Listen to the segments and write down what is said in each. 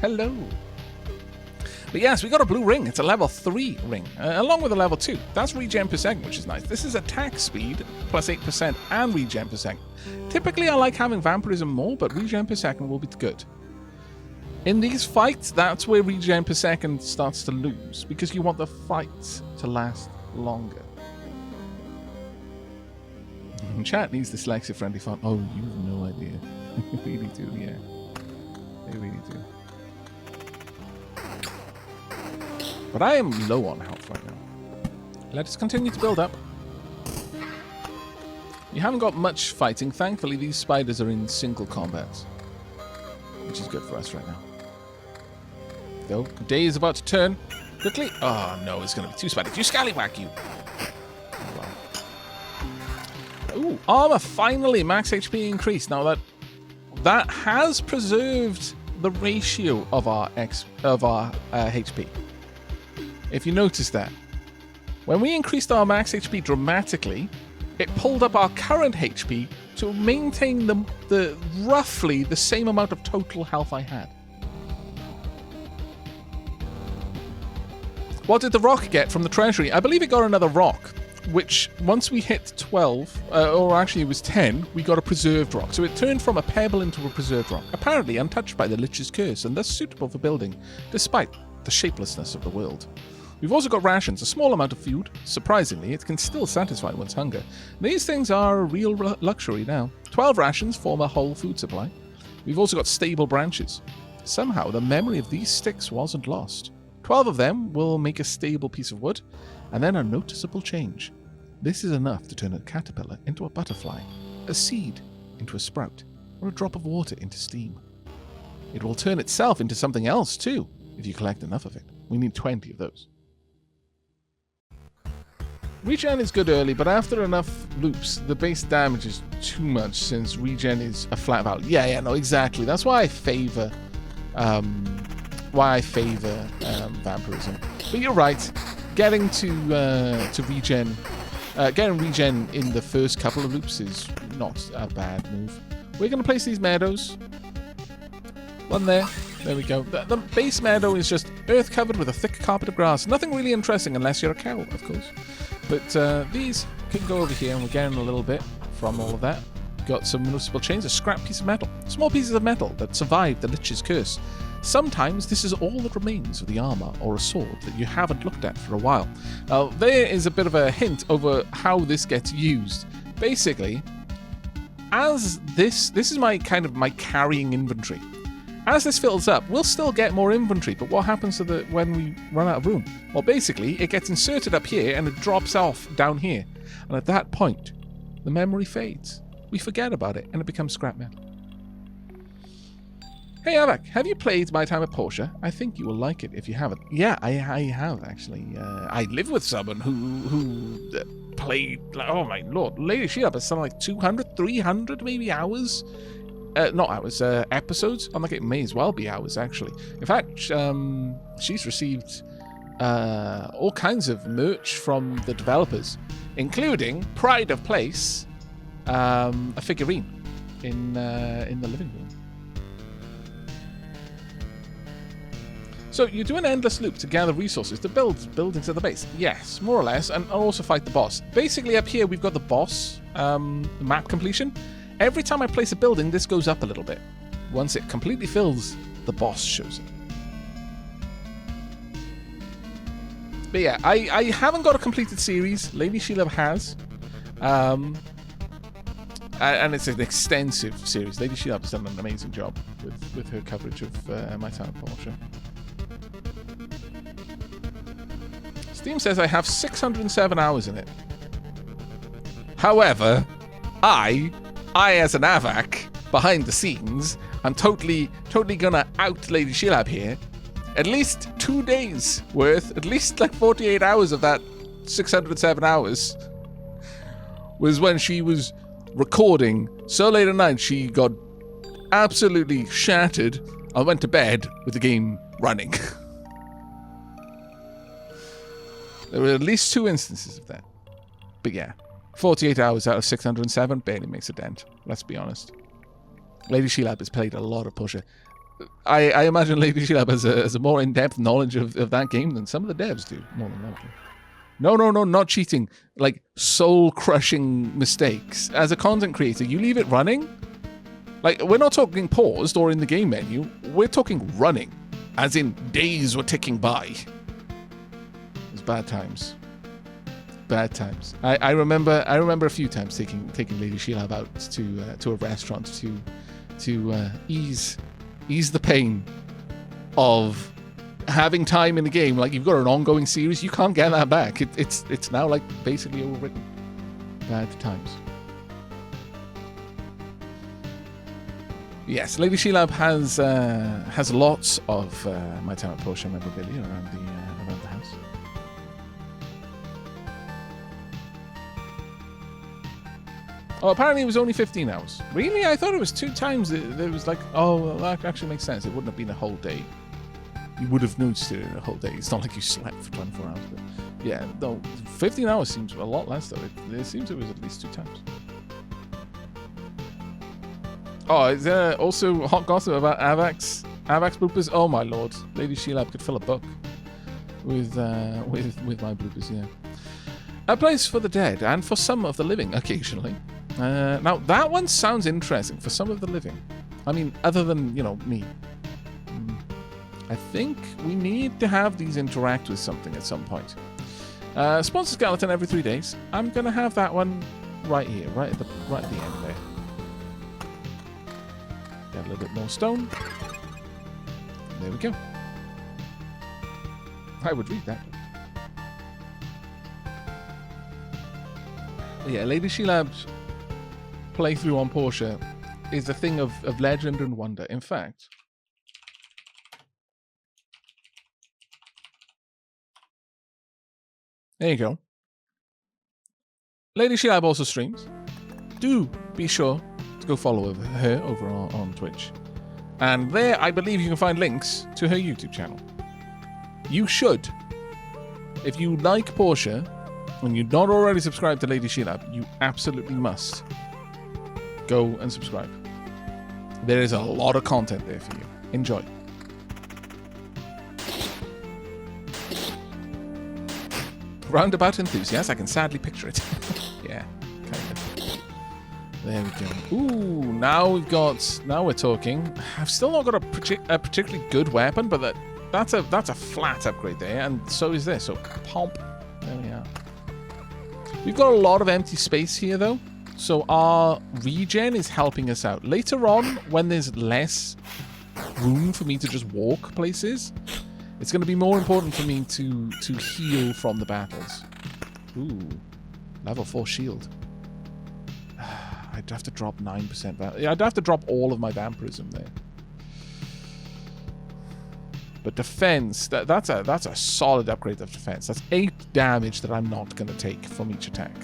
Hello. But yes, we got a blue ring. It's a level 3 ring, along with a level 2. That's regen per second, which is nice. This is attack speed, plus 8%, and regen per second. Typically, I like having vampirism more, but regen per second will be good. In these fights, that's where regen per second starts to lose, because you want the fights to last longer. Chat needs dyslexia-friendly font. Oh, you have no idea. They really do, yeah. They really do. But I am low on health right now. Let us continue to build up. You haven't got much fighting. Thankfully, these spiders are in single combat, which is good for us right now. Though, the day is about to turn. Quickly. Oh, no, it's going to be 2 spiders. You scallywag, you. Ooh, armor finally. Max HP increased. Now that has preserved the ratio of our HP. If you notice that, when we increased our max HP dramatically, it pulled up our current HP to maintain the roughly the same amount of total health I had. What did the rock get from the treasury? I believe it got another rock, which once we hit 12, or actually it was 10, we got a preserved rock. So it turned from a pebble into a preserved rock, apparently untouched by the Lich's curse and thus suitable for building, despite the shapelessness of the world. We've also got rations, a small amount of food. Surprisingly, it can still satisfy one's hunger. These things are a real luxury now. 12 rations form a whole food supply. We've also got stable branches. Somehow, the memory of these sticks wasn't lost. 12 of them will make a stable piece of wood, and then a noticeable change. This is enough to turn a caterpillar into a butterfly, a seed into a sprout, or a drop of water into steam. It will turn itself into something else, too, if you collect enough of it. We need 20 of those. Regen is good early, but after enough loops, the base damage is too much since regen is a flat value. Yeah, no, exactly. That's why I favor, vampirism. But you're right. Getting to regen, getting regen in the first couple of loops is not a bad move. We're going to place these meadows. One there. There we go. The base meadow is just earth covered with a thick carpet of grass. Nothing really interesting unless you're a cow, of course. But these can go over here, and we're getting a little bit from all of that. Got some municipal chains, a scrap piece of metal. Small pieces of metal that survived the Lich's curse. Sometimes this is all that remains of the armor or a sword that you haven't looked at for a while. Now, there is a bit of a hint over how this gets used. Basically, as this is my carrying inventory. As this fills up, we'll still get more inventory, but what happens to when we run out of room? Well, basically, it gets inserted up here and it drops off down here. And at that point, the memory fades. We forget about it and it becomes scrap metal. Hey, Aavak, have you played My Time at Portia? I think you will like it if you haven't. Yeah, I have, actually. I live with someone who played, oh my lord, Lady Sheila has something like 200, 300 maybe hours? Not hours, episodes. I'm like, it may as well be hours, actually. In fact, she's received all kinds of merch from the developers, including Pride of Place, a figurine in the living room. So you do an endless loop to gather resources to build buildings at the base. Yes, more or less, and also fight the boss. Basically, up here we've got the boss, map completion. Every time I place a building, this goes up a little bit. Once it completely fills, the boss shows it. But yeah, I haven't got a completed series. Lady Sheila has. And it's an extensive series. Lady Sheila has done an amazing job with her coverage of My Time at Portia. Steam says I have 607 hours in it. However, I as an Aavak, behind the scenes, I'm totally gonna out Lady Sheila here. At least 2 days worth, at least like 48 hours of that 607 hours was when she was recording so late at night she got absolutely shattered and went to bed with the game running. There were at least 2 instances of that. But yeah. 48 hours out of 607 barely makes a dent, let's be honest. Lady Sheila has played a lot of Portia. I imagine Lady Sheila has a more in-depth knowledge of that game than some of the devs do, more than likely. No, not cheating. Like, soul-crushing mistakes. As a content creator, you leave it running. Like, we're not talking paused or in the game menu. We're talking running. As in, days were ticking by. It was bad times. Bad times. I remember a few times taking Lady Sheila out to a restaurant to ease the pain of having time in the game. Like, you've got an ongoing series, you can't get that back. It's now like basically overwritten. Bad times. Yes, Lady Sheila has lots of My Time at Porsche memorabilia around the house. Oh, apparently it was only 15 hours. Really? I thought it was 2 times. It was like, oh, well, that actually makes sense. It wouldn't have been a whole day. You would have noticed it in a whole day. It's not like you slept for 24 hours. But yeah, no, 15 hours seems a lot less, though. It seems it was at least 2 times. Oh, is there also hot gossip about Aavak's bloopers? Oh, my lord. Lady Sheila could fill a book with my bloopers, yeah. A place for the dead and for some of the living, occasionally. Now, that one sounds interesting, for some of the living. I mean, other than, me. I think we need to have these interact with something at some point. Sponsor skeleton every 3 days. I'm going to have that one right here, right at the end there. Get a little bit more stone. There we go. I would read that. Yeah, Lady Sheilab's playthrough on Porsche is a thing of legend and wonder. In fact, there you go. Lady Sheilab also streams. Do be sure to go follow her over on Twitch. And there, I believe you can find links to her YouTube channel. You should. If you like Porsche, and you're not already subscribed to Lady Sheilab, you absolutely must go and subscribe. There is a lot of content there for you. Enjoy. Roundabout enthusiast, I can sadly picture it. Yeah, kind of. There we go. Ooh, now we're talking. I've still not got a particularly good weapon, but that's a flat upgrade there, and so is this. So pomp. There we are. We've got a lot of empty space here, though, so our regen is helping us out. Later on, when there's less room for me to just walk places, it's going to be more important for me to heal from the battles. Ooh, level 4 shield. I'd have to drop 9%. I'd have to drop all of my vampirism there. But defense, that's a solid upgrade of defense. That's 8 damage that I'm not going to take from each attack.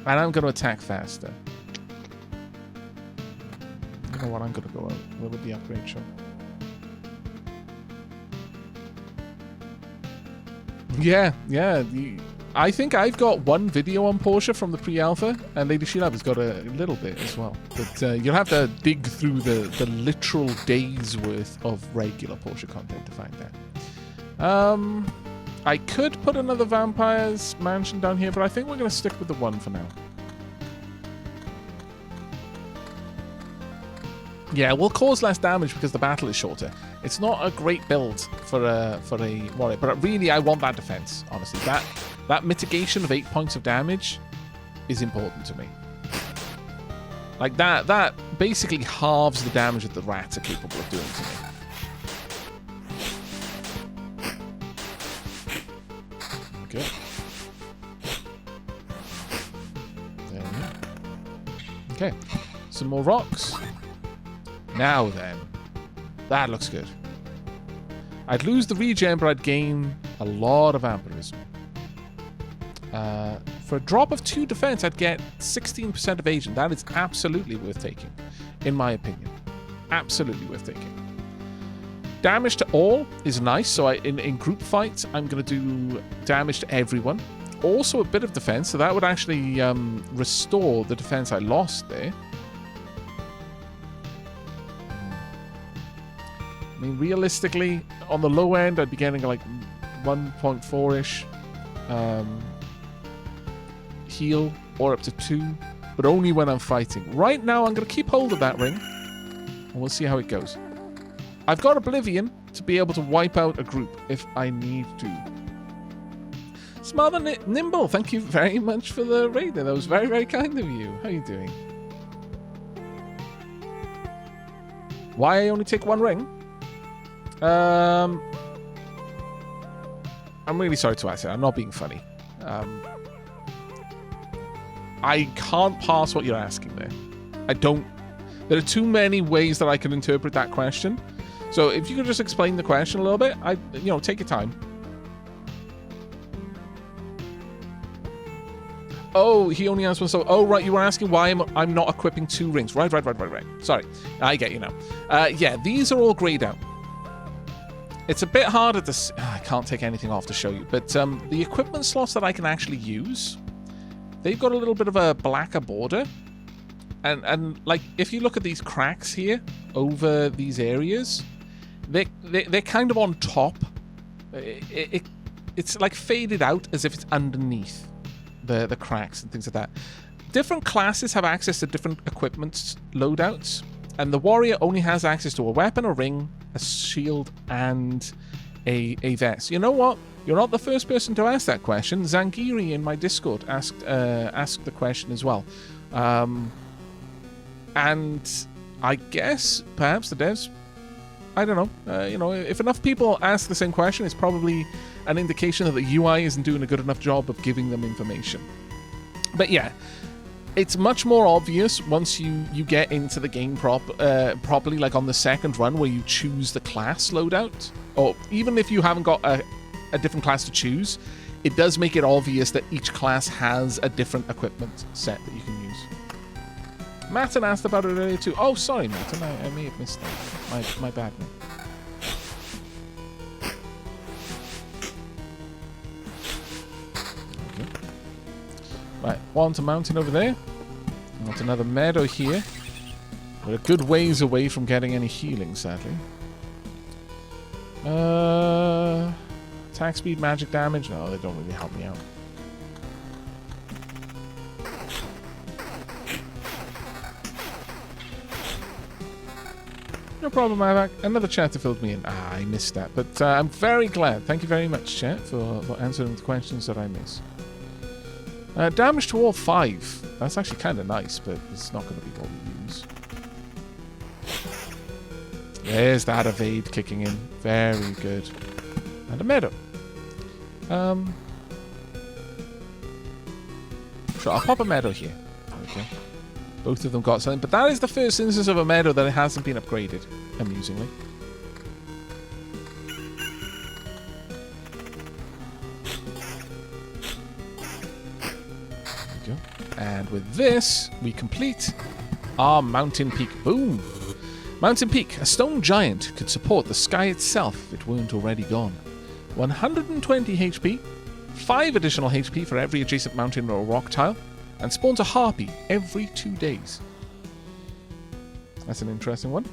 And I'm going to attack faster. You know what, I'm going to go out. Where would the upgrade show? Yeah. I think I've got one video on Porsche from the pre-alpha, and Lady Sheilab has got a little bit as well. But you'll have to dig through the literal days worth of regular Porsche content to find that. I could put another Vampire's Mansion down here, but I think we're going to stick with the one for now. Yeah, we'll cause less damage because the battle is shorter. It's not a great build for a warrior, but really I want that defense, honestly. That mitigation of 8 points of damage is important to me. Like, that basically halves the damage that the rats are capable of doing to me. Okay. There we go. Okay. Some more rocks. Now then. That looks good. I'd lose the regen, but I'd gain a lot of vampirism. For a drop of 2 defense, I'd get 16% evasion. That is absolutely worth taking, in my opinion. Absolutely worth taking. Damage to all is nice. So in group fights, I'm going to do damage to everyone. Also a bit of defense, so that would actually restore the defense I lost there. mean, realistically, on the low end, I'd be getting like 1.4-ish heal, or up to 2, but only when I'm fighting. Right now, I'm going to keep hold of that ring, and we'll see how it goes. I've got Oblivion to be able to wipe out a group if I need to. Smother Nimble, thank you very much for the raid there. That was very, very kind of you. How are you doing? Why I only take 1 ring? I'm really sorry to ask it. I'm not being funny. I can't pass what you're asking there. I don't... There are too many ways that I can interpret that question. So if you could just explain the question a little bit, take your time. Oh, he only has one. So, oh, right, you were asking why I'm not equipping 2 rings. Right. Sorry, I get you now. Yeah, these are all grayed out. It's a bit harder to... I can't take anything off to show you, but the equipment slots that I can actually use, they've got a little bit of a blacker border. And like, if you look at these cracks here over these areas, they're kind of on top. It's like faded out as if it's underneath the cracks and things like that. Different classes have access to different equipment loadouts, and the warrior only has access to a weapon, a ring, a shield, and a vest. You know what? You're not the first person to ask that question. Zangiri in my Discord asked the question as well. And I guess perhaps the devs, I don't know, if enough people ask the same question, it's probably an indication that the UI isn't doing a good enough job of giving them information. But yeah, it's much more obvious once you get into the game properly, like on the second run where you choose the class loadout, or even if you haven't got a different class to choose, it does make it obvious that each class has a different equipment set that you can use. Matten asked about it earlier too. Oh, sorry, Matten, I may have missed that. My bad, man. Okay. Right, want a mountain over there. Want another meadow here. We're a good ways away from getting any healing, sadly. Attack speed, magic damage. No, they don't really help me out. No problem, Aavak. Another chatter filled me in. I missed that. But I'm very glad. Thank you very much, chat, for answering the questions that I missed. Damage to all 5. That's actually kind of nice, but it's not going to be what we use. There's that evade kicking in. Very good. And a meadow. Sure, I'll pop a meadow here. Okay. Both of them got something, but that is the first instance of a meadow that hasn't been upgraded, amusingly. There we go. And with this, we complete our mountain peak. Boom! Mountain Peak, a stone giant, could support the sky itself if it weren't already gone. 120 HP, 5 additional HP for every adjacent mountain or rock tile, and spawns a harpy every 2 days. That's an interesting one.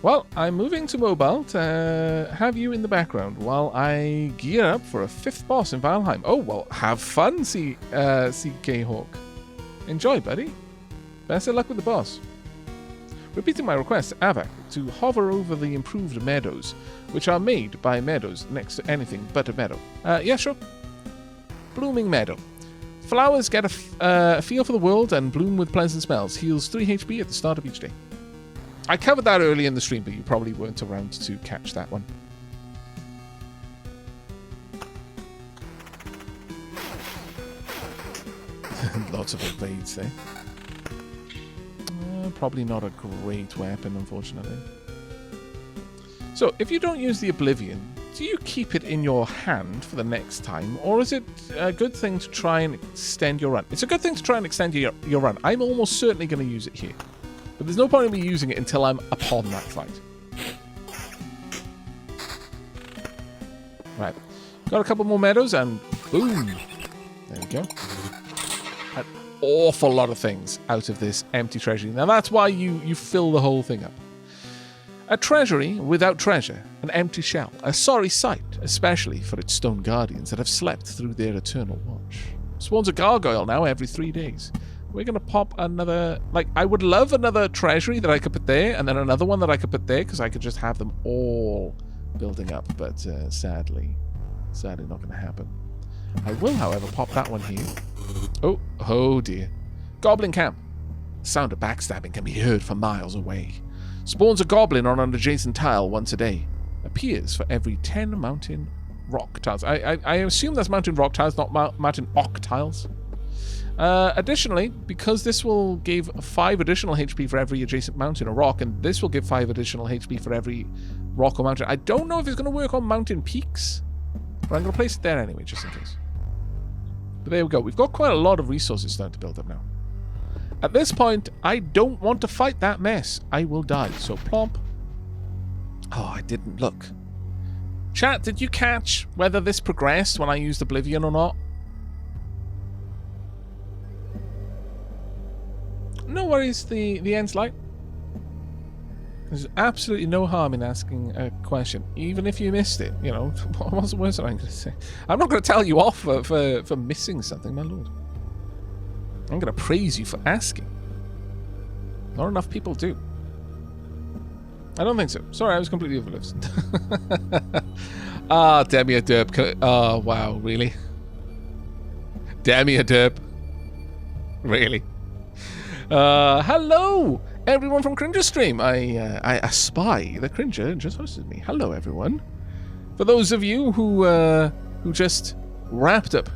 Well, I'm moving to mobile to have you in the background while I gear up for a 5th boss in Valheim. Oh, well, have fun, CK Hawk. Enjoy, buddy. Best of luck with the boss. Repeating my request, Aavak, to hover over the improved meadows, which are made by meadows next to anything but a meadow. Yeah, sure. Blooming meadow. Flowers get a feel for the world and bloom with pleasant smells. Heals 3 HP at the start of each day. I covered that early in the stream, but you probably weren't around to catch that one. Lots of evades there. Probably not a great weapon, unfortunately. So, if you don't use the Oblivion, do you keep it in your hand for the next time, or is it a good thing to try and extend your run? It's a good thing to try and extend your run. I'm almost certainly going to use it here. But there's no point in me using it until I'm upon that fight. Right. Got a couple more meadows, and boom! There we go. awful lot of things out of this empty treasury. Now that's why you fill the whole thing up. A treasury without treasure, an empty shell, a sorry sight, especially for its stone guardians that have slept through their eternal watch. Spawns a gargoyle now every 3 days. We're going to pop another... Like, I would love another treasury that I could put there, and then another one that I could put there, because I could just have them all building up, but sadly not going to happen. I will, however, pop that one here. Oh dear. Goblin camp. Sound of backstabbing can be heard from miles away. Spawns a goblin on an adjacent tile once a day. Appears for every 10 mountain rock tiles. I assume that's mountain rock tiles, not mountain ock tiles. Additionally, because this will give 5 additional HP for every adjacent mountain or rock, and this will give 5 additional HP for every rock or mountain. I don't know if it's going to work on mountain peaks, but I'm going to place it there anyway, just in case. But there we go. We've got quite a lot of resources starting to build up now. At this point, I don't want to fight that mess. I will die. So plomp. Oh, I didn't look. Chat, did you catch whether this progressed when I used Oblivion or not? No worries, the end's light. There's absolutely no harm in asking a question, even if you missed it. You know, what's the worst I'm going to say? I'm not going to tell you off for missing something, my lord. I'm going to praise you for asking. Not enough people do. I don't think so. Sorry, I was completely overlooked. Demia Derp. Oh, wow, really? Demia Derp. Really? Hello, everyone from Cringer Stream. I spy the Cringer just hosted me. Hello, everyone. For those of you who just wrapped up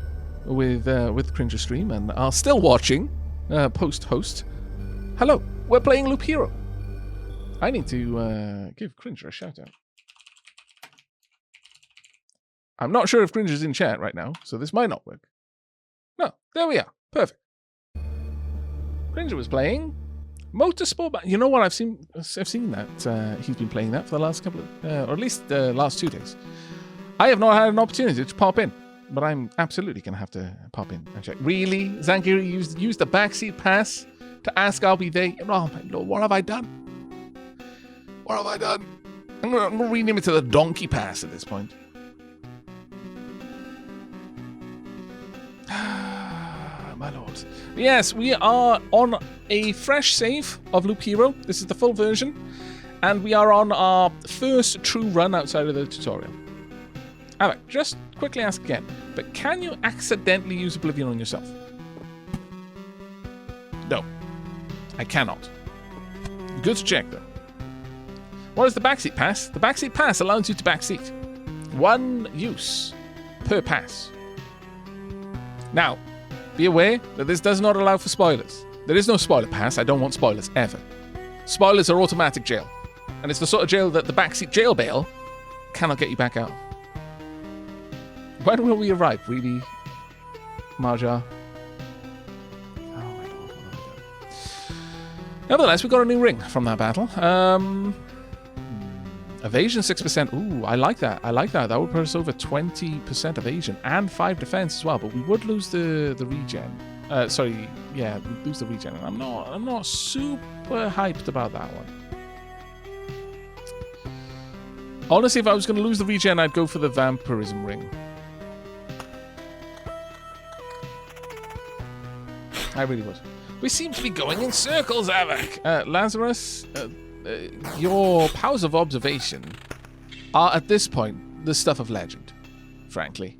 with Cringer Stream and are still watching post-host, hello. We're playing Loop Hero. I need to give Cringer a shout out. I'm not sure if Cringer's in chat right now, so this might not work. No, there we are. Perfect. Cringer was playing Motorsport. You know what? I've seen that he's been playing that for the last couple of, or at least the last 2 days. I have not had an opportunity to pop in, but I'm absolutely going to have to pop in and check. Really, Zankiri used the backseat pass to ask I'll be there. Oh my lord, what have I done? What have I done? I'm going to rename it to the Donkey Pass at this point. My lord. Yes, we are on a fresh save of Loop Hero. This is the full version. And we are on our first true run outside of the tutorial. Aavak, just quickly ask again, but can you accidentally use Oblivion on yourself? No. I cannot. Good to check, though. What is the backseat pass? The backseat pass allows you to backseat. 1 use per pass. Now, be aware that this does not allow for spoilers. There is no spoiler pass. I don't want spoilers, ever. Spoilers are automatic jail. And it's the sort of jail that the backseat jail bail cannot get you back out. When will we arrive, really, Marja? Oh my lord, what have I done? Nevertheless, we got a new ring from that battle. Evasion 6%. Ooh, I like that. I like that. That would put us over 20% evasion and 5 defense as well. But we would lose the regen. Sorry, yeah, we lose the regen. And I'm not super hyped about that one. Honestly, if I was going to lose the regen, I'd go for the vampirism ring. I really would. We seem to be going in circles, Aavak. Lazarus, your powers of observation are, at this point, the stuff of legend, frankly.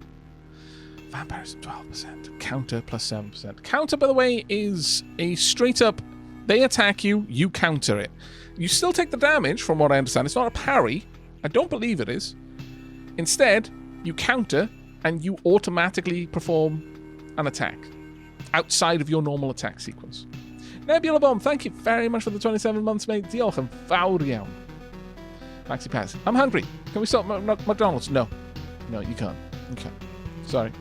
Vampirism, 12%. Counter, plus 7%. Counter, by the way, is a straight-up, they attack you, you counter it. You still take the damage, from what I understand. It's not a parry. I don't believe it is. Instead, you counter, and you automatically perform an attack outside of your normal attack sequence. Nebula Bomb, thank you very much for the 27 months, mate. Diolch yn fawr iawn. Maxi Pass. I'm hungry. Can we stop McDonald's? No. No, you can't. Okay. Sorry.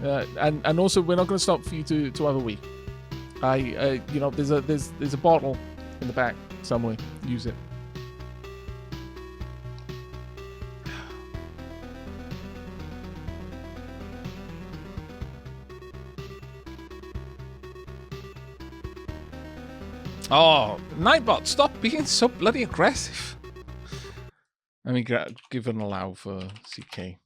And also, we're not going to stop for you to have a wee. You know, there's a bottle in the back somewhere. Use it. Oh, Nightbot, stop being so bloody aggressive. Let me give an allow for CK.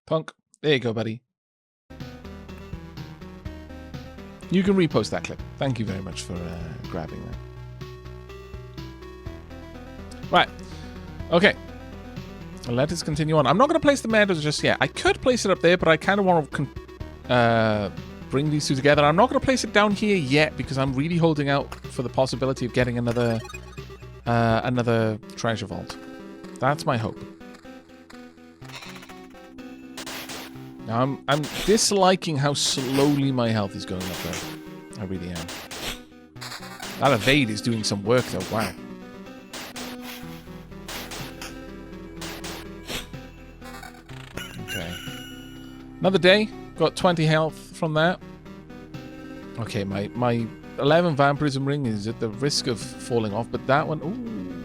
Punk. There you go, buddy. You can repost that clip. Thank you very much for grabbing that. Right. Okay. Let us continue on. I'm not going to place the meadows just yet. I could place it up there, but I kind of want to bring these two together. I'm not going to place it down here yet because I'm really holding out for the possibility of getting another treasure vault. That's my hope. Now I'm disliking how slowly my health is going up there. I really am. That evade is doing some work though. Wow. Okay. Another day. Got 20 health from that. Okay, my 11 vampirism ring is at the risk of falling off, but that one, ooh,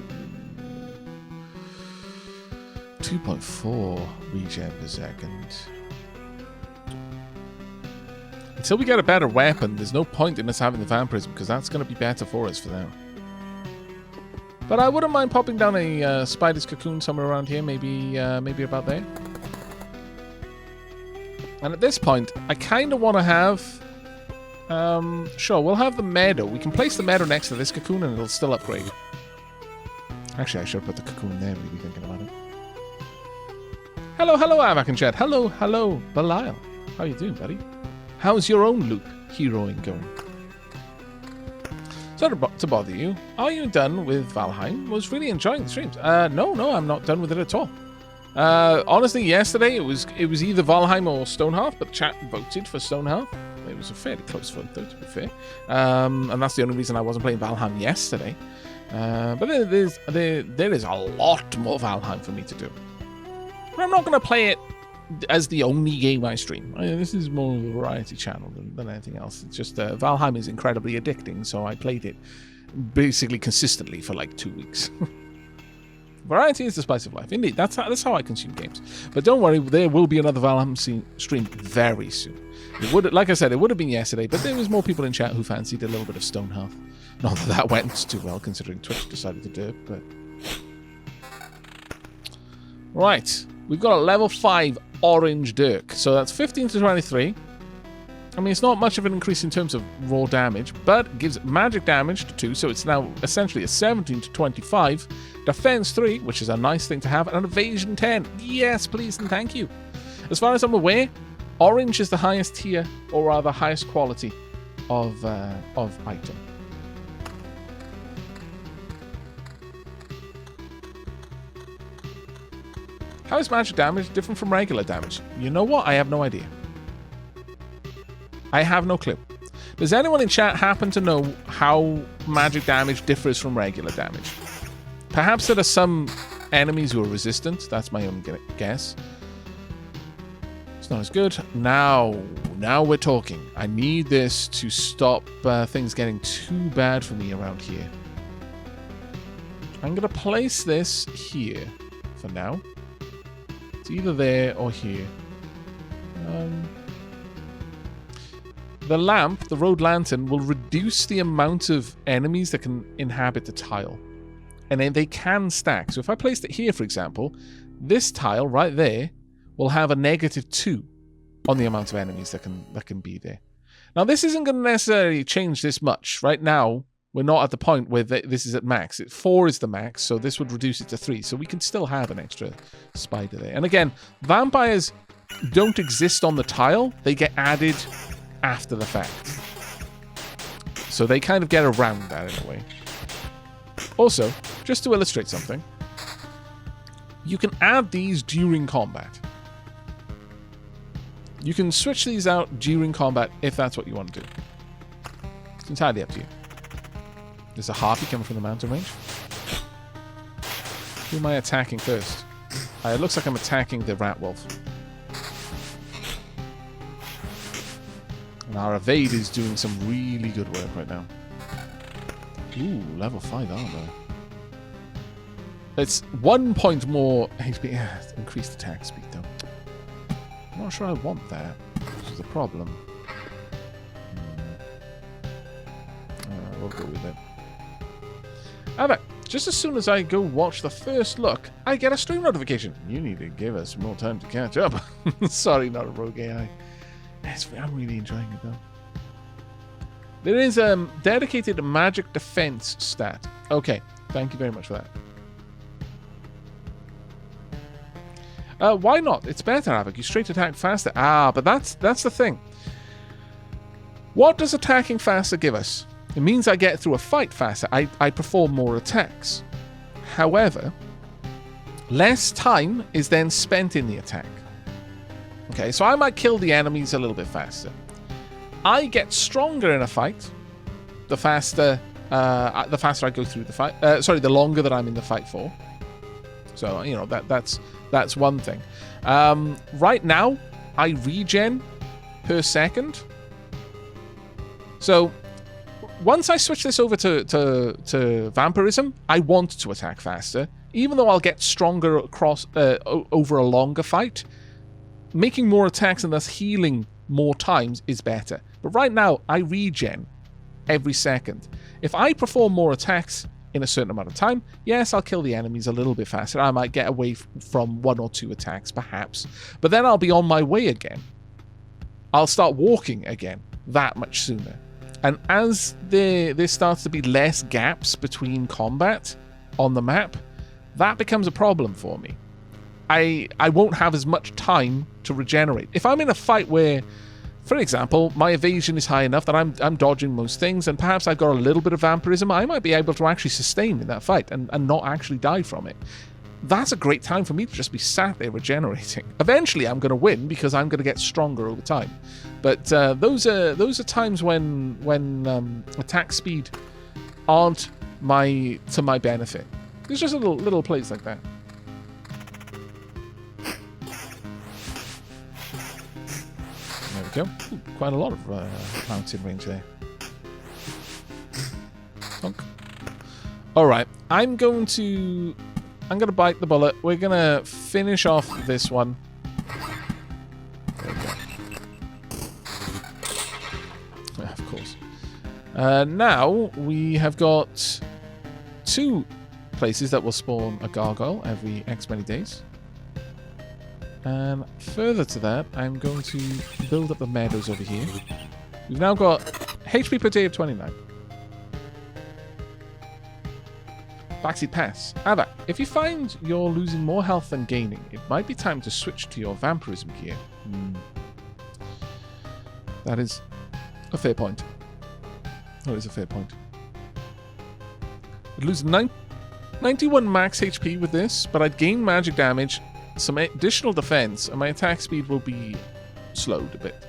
2.4 regen per second. Until we get a better weapon, there's no point in us having the vampirism because that's going to be better for us for now. But I wouldn't mind popping down a spider's cocoon somewhere around here, maybe about there. And at this point, I kind of want to have... sure, we'll have the meadow. We can place the meadow next to this cocoon and it'll still upgrade. Actually, I should have put the cocoon there, really thinking about it. Hello, Aavak and chat. Hello, Belial. How you doing, buddy? How's your own loop heroing going? Sorry to bother you. Are you done with Valheim? Was really enjoying the streams. No, I'm not done with it at all. Honestly, yesterday it was either Valheim or Stonehearth, but chat voted for Stonehearth. It was a fairly close vote, though, to be fair. And that's the only reason I wasn't playing Valheim yesterday. But there is a lot more Valheim for me to do. But I'm not going to play it as the only game I stream. This is more of a variety channel than anything else. It's just Valheim is incredibly addicting, so I played it basically consistently for like 2 weeks. Variety is the spice of life. Indeed, that's how I consume games. But don't worry, there will be another Valheim stream very soon. It would, like I said, it would have been yesterday, but there was more people in chat who fancied a little bit of Stonehearth. Not that went too well, considering Twitch decided to do it, but... Right, we've got a level 5 Orange Dirk. So that's 15 to 23. I mean, it's not much of an increase in terms of raw damage, but gives magic damage to 2, so it's now essentially a 17 to 25. Defense 3, which is a nice thing to have, and an evasion 10. Yes, please and thank you. As far as I'm aware, Orange is the highest tier, or rather highest quality of item. How is magic damage different from regular damage? You know what? I have no idea. I have no clue. Does anyone in chat happen to know how magic damage differs from regular damage? Perhaps there are some enemies who are resistant. That's my own guess. It's not as good. Now we're talking. I need this to stop things getting too bad for me around here. I'm going to place this here for now. It's either there or here. The lamp, the road lantern, will reduce the amount of enemies that can inhabit the tile. And then they can stack. So if I placed it here, for example, this tile right there will have a -2 on the amount of enemies that can be there. Now, this isn't going to necessarily change this much. Right now, we're not at the point where this is at max. 4 is the max, so this would reduce it to 3. So we can still have an extra spider there. And again, vampires don't exist on the tile. They get added after the fact. So they kind of get around that in a way. Also, just to illustrate something, you can add these during combat. You can switch these out during combat if that's what you want to do. It's entirely up to you. There's a harpy coming from the mountain range. Who am I attacking first? It looks like I'm attacking the rat wolf. And our evade is doing some really good work right now. Ooh, level 5 armor. It's 1 point more HP. Increased attack speed, though. I'm not sure I want that. is a problem. We'll go with it. Aavak, just as soon as I go watch the first look, I get a stream notification. You need to give us more time to catch up. Sorry, not a rogue AI. I'm really enjoying it, though. There is a dedicated magic defense stat. Okay, thank you very much for that. Why not? It's better, Aavak. You straight attack faster. But that's the thing. What does attacking faster give us? It means I get through a fight faster. I perform more attacks. However, less time is then spent in the attack. Okay, so I might kill the enemies a little bit faster. I get stronger in a fight the faster I go through the fight. The longer that I'm in the fight for. So, you know, that's one thing. Right now, I regen per second. So, once I switch this over to vampirism, I want to attack faster. Even though I'll get stronger across over a longer fight, making more attacks and thus healing more times is better. But right now, I regen every second. If I perform more attacks in a certain amount of time, yes, I'll kill the enemies a little bit faster. I might get away from 1 or 2 attacks, perhaps. But then I'll be on my way again. I'll start walking again that much sooner. And as there starts to be less gaps between combat on the map, that becomes a problem for me. I won't have as much time to regenerate. If I'm in a fight where, for example, my evasion is high enough that I'm dodging most things, and perhaps I've got a little bit of vampirism, I might be able to actually sustain in that fight and not actually die from it. That's a great time for me to just be sat there regenerating. Eventually, I'm going to win because I'm going to get stronger over time. But those are times when attack speed aren't to my benefit. There's just a little place like that. There we go. Ooh, quite a lot of mountain range there. Honk. All right, I'm going to bite the bullet. We're gonna finish off this one. There we go. Of course. Now we have got 2 places that will spawn a gargoyle every X many days. And further to that, I'm going to build up the meadows over here. We've now got HP per day of 29. Backseat Pass. Aavak, if you find you're losing more health than gaining, it might be time to switch to your vampirism gear. That is a fair point. That is a fair point. I'd lose 91 max HP with this, but I'd gain magic damage, some additional defense, and my attack speed will be slowed a bit.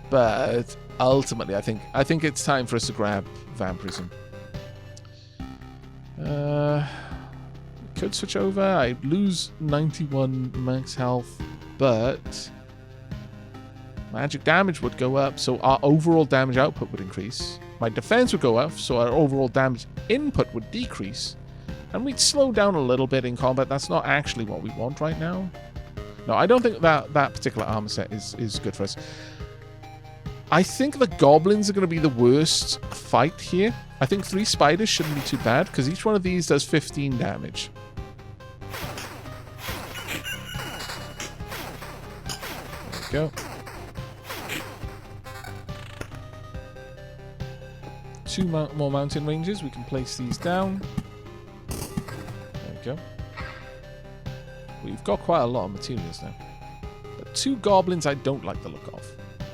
But ultimately, I think it's time for us to grab vampirism. Could switch over. I'd lose 91 max health, but magic damage would go up, so our overall damage output would increase. My defense would go up, so our overall damage input would decrease. And we'd slow down a little bit in combat. That's not actually what we want right now. No, I don't think that particular armor set is good for us. I think the goblins are going to be the worst fight here. I think 3 spiders shouldn't be too bad, because each one of these does 15 damage. There we go. 2 more mountain ranges. We can place these down. There we go. We've got quite a lot of materials now. But 2 goblins I don't like the look of.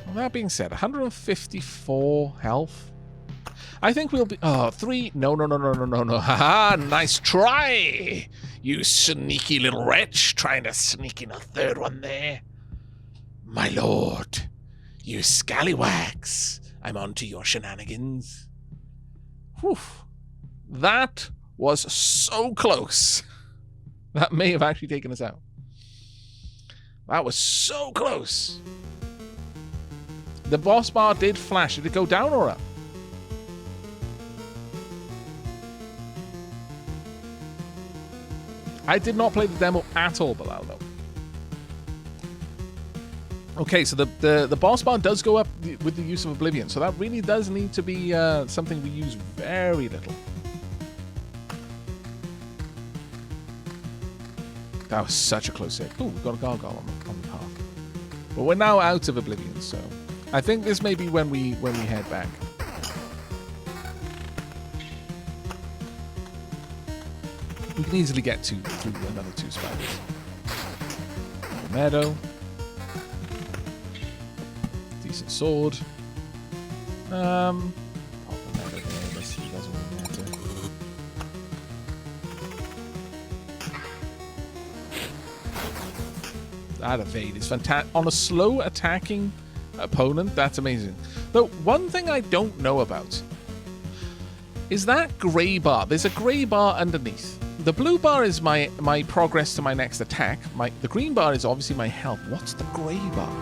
Well, that being said, 154 health. I think we'll be... Oh, 3... No. Haha, nice try! You sneaky little wretch, trying to sneak in a 3rd one there. My lord, you scallywags. I'm on to your shenanigans. Whew. That was so close. That may have actually taken us out. That was so close. The boss bar did flash. Did it go down or up? I did not play the demo at all, Bilal, though. Okay, so the boss bar does go up with the use of Oblivion, so that really does need to be something we use very little. That was such a close hit. Ooh, we've got a gargoyle on the path. But we're now out of Oblivion, so I think this may be when we head back. We can easily get through another 2 spiders. The meadow. Decent sword. Pop the meadow there. Let's see, that's what we have to. That evade is fantastic. On a slow attacking opponent, that's amazing. Though, one thing I don't know about is that grey bar. There's a grey bar underneath. The blue bar is my progress to my next attack. The green bar is obviously my health. What's the grey bar?